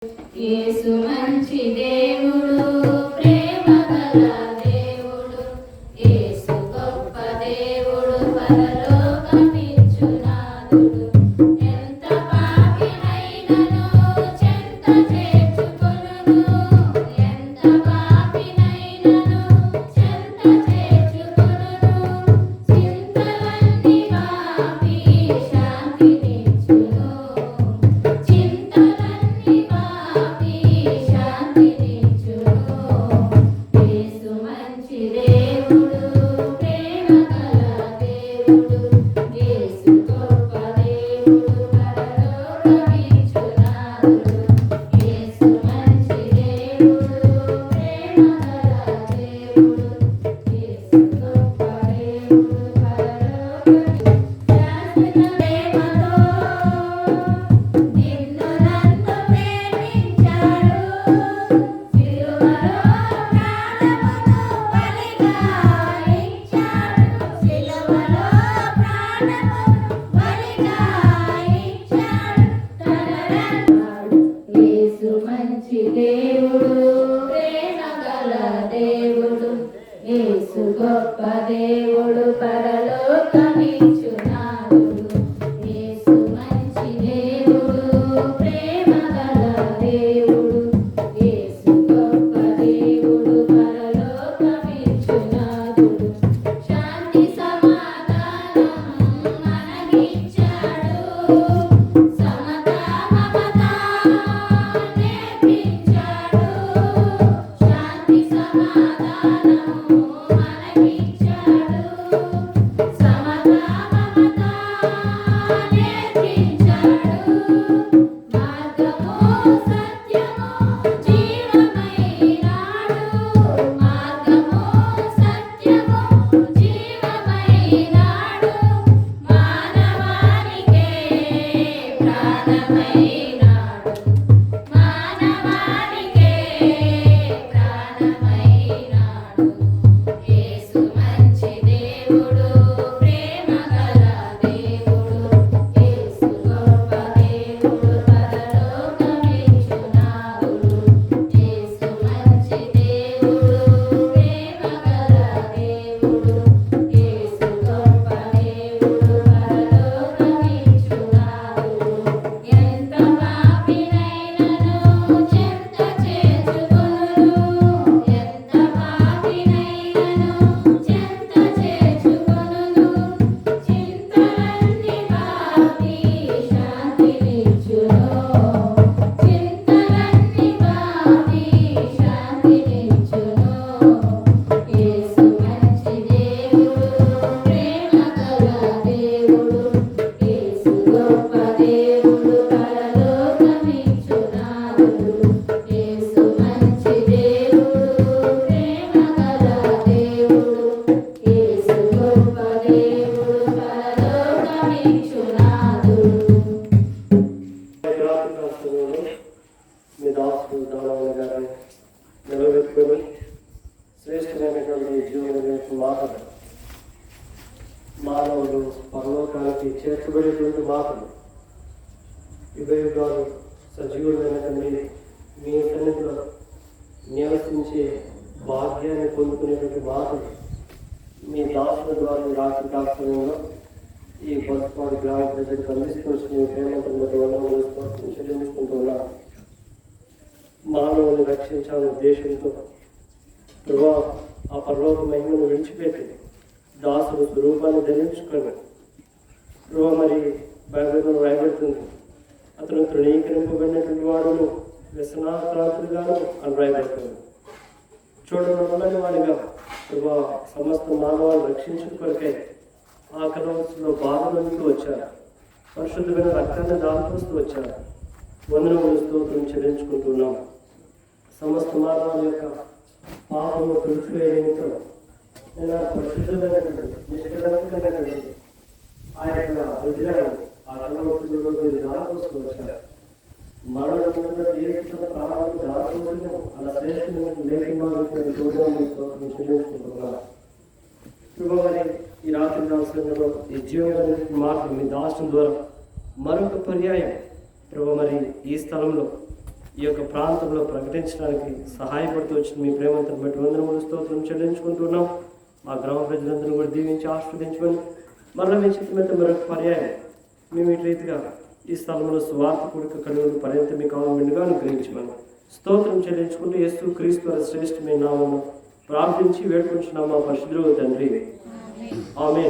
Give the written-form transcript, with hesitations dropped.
యేసు మంచి దేవుడు, ప్రేమ గల దేవుడు, యేసు గొప్ప దేవుడు, పరలోకమిచ్చునాథుడు. ఎంత పాపినైనను చెంత చేర్చుకొనును, ఎంత పాపినైనను చెంత చేర్చుకొనును. చింతలన్నీ బాపి శాంతినిచ్చును, చింతలన్నీ బాపి శాంతినిచ్చును. యేసు మంచి దేవుడు, ప్రేమ గల దేవుడు, యేసు గొప్ప దేవుడు, పరలోకమిచ్చునాథుడు. యేసు మంచి దేవుడు, ప్రేమ గల దేవుడు, యేసు గొప్ప దేవుడు, శాశ్వత ప్రేమతో నిన్ను నన్ను ప్రేమించాడు. సిలువలో ప్రాణమును బలిగా ఇచ్చాడు, సిలువలో ప్రాణమును బలిగా ఇచ్చాడు. యేసు మంచి దేవుడు, ప్రేమ గల దేవుడు, యేసు గొప్ప దేవుడు, పరలోకమిచ్చునాథుడు. యేసు మంచి దేవుడు, ప్రేమ గల దేవుడు, యేసు గొప్ప దేవుడు, పరలోకమిచ్చునాథుడు. శాంతి సమాధానం మనకిచ్చాడు, సమతా మమత నేర్పించాడు. శాంతి సమాధానం మనకిచ్చాడు, సమతా మమత నేర్పించాడు. మార్గము సత్యము జీవమైనాడు, మార్గము సత్యము జీవమైనాడు. మానవానికే ప్రాణమైనాడు, మానవానికే ప్రాణమైనాడు. యేసు మంచి దేవుడు, ప్రేమ గల దేవుడు, యేసు గొప్ప దేవుడు, పరలోకమిచ్చునాథుడు. యేసు మంచి దేవుడు, ప్రేమ గల దేవుడు, యేసు గొప్ప దేవుడు, పరలోకమిచ్చునాథుడు. ఎంత పాపినైనను చెంత చేర్చుకొనును, ఎంత పాపినైనను చెంత చేర్చుకొనును. చింతలన్నీ బాపి శాంతినిచ్చును, చింతలన్నీ బాపి శాంతినిచ్చును. యేసు మంచి దేవుడు, ప్రేమ గల దేవుడు, యేసు గొప్ప దేవుడు, పరలోకమిచ్చునాథుడు. యేసు మంచి దేవుడు, ప్రేమ గల దేవుడు, యేసు గొప్ప దేవుడు, పరలోకమిచ్చునాథుడు. మీ దాసుడు దానవయ్య గారిని నిలబెట్టుకొని శ్రేష్టమైనటువంటి జీవన మాటలు, మానవులు పరలోకానికి చేర్చబడేటువంటి మాటలు, యుగయుగాలు సజీవులైనటువంటి మీ సన్నిధిలో నివసించే భాగ్యాన్ని పొందుకునేటువంటి మాటలు మీ దాసుల ద్వారా రాత్రి కాలంలో ఈ బతుపాడు గ్రామ ప్రజలకు అందిస్తూ వచ్చిన ప్రేమటువంటి వందనములు చెల్లించుకుంటూ ఉన్నారు. మానవుని రక్షించాలనే ఉద్దేశంతో ప్రభా ఆ పరలోక మహిమను విడిచిపెట్టి దాసుడు స్వరూపాన్ని ధరించుకొని ప్రభా మరి బైబిల్లో రాయబడుతుంది, అతను తృణీకరింపబడినటువంటి వాడును వ్యసనాక్రాంతులుగాను అని రాయబడుతుంది. చూడని వాడిగా ప్రభా సమస్త మానవాన్ని రక్షించిన కొరకై ఆ కలవస్తులో బాధలంటూ వచ్చారు, పరిశుద్ధమైన రక్తాన్ని దాల్పరుస్తూ వచ్చారు. వందనములు స్తోత్రం చెల్లించుకుంటున్నాం. సమస్త మానవాల యొక్క పాపము తుడిచివేయడంతో నేను పరిశుద్ధమైనటువంటి నిష్కలంకమైనటువంటి ఆ యొక్క విగ్రహం ఆ కలవస్తులో దాల్పరుస్తూ వచ్చారు. మరణంలో జీవితంలో ప్రాణాలు దాల్పరుస్తూ అలా శ్రేష్టమైన లేఖమాలను స్తోత్రం చెల్లించుకుంటున్నాం. మరి ఈ రాత్రి అవసరంలో ఈ జీవన మార్గం మీ దాసం ద్వారా మరొక పర్యాయం ప్రభు మరి ఈ స్థలంలో ఈ యొక్క ప్రాంతంలో ప్రకటించడానికి సహాయపడుతూ వచ్చిన మీ ప్రేమంతను బట్టి వందనములు స్తోత్రం చెల్లించుకుంటున్నాం. మా గ్రామ ప్రజలందరూ కూడా దీవించి ఆశీర్వదించమని మరలా మీ చిత్తమైతే మరొక పర్యాయం మేము ఇటు రీతిగా ఈ స్థలంలో స్వార్థ కూడిక కలుగులు పర్యంత మీకు మెండుగా అనుగ్రహించమని స్తోత్రం చెల్లించుకుంటూ యేసు క్రీస్తు వారి శ్రేష్టమైన నామమున ప్రార్థించి వేడుకుంటున్నాం మా పరిశుద్ధుడు తండ్రి. ఆమేన్.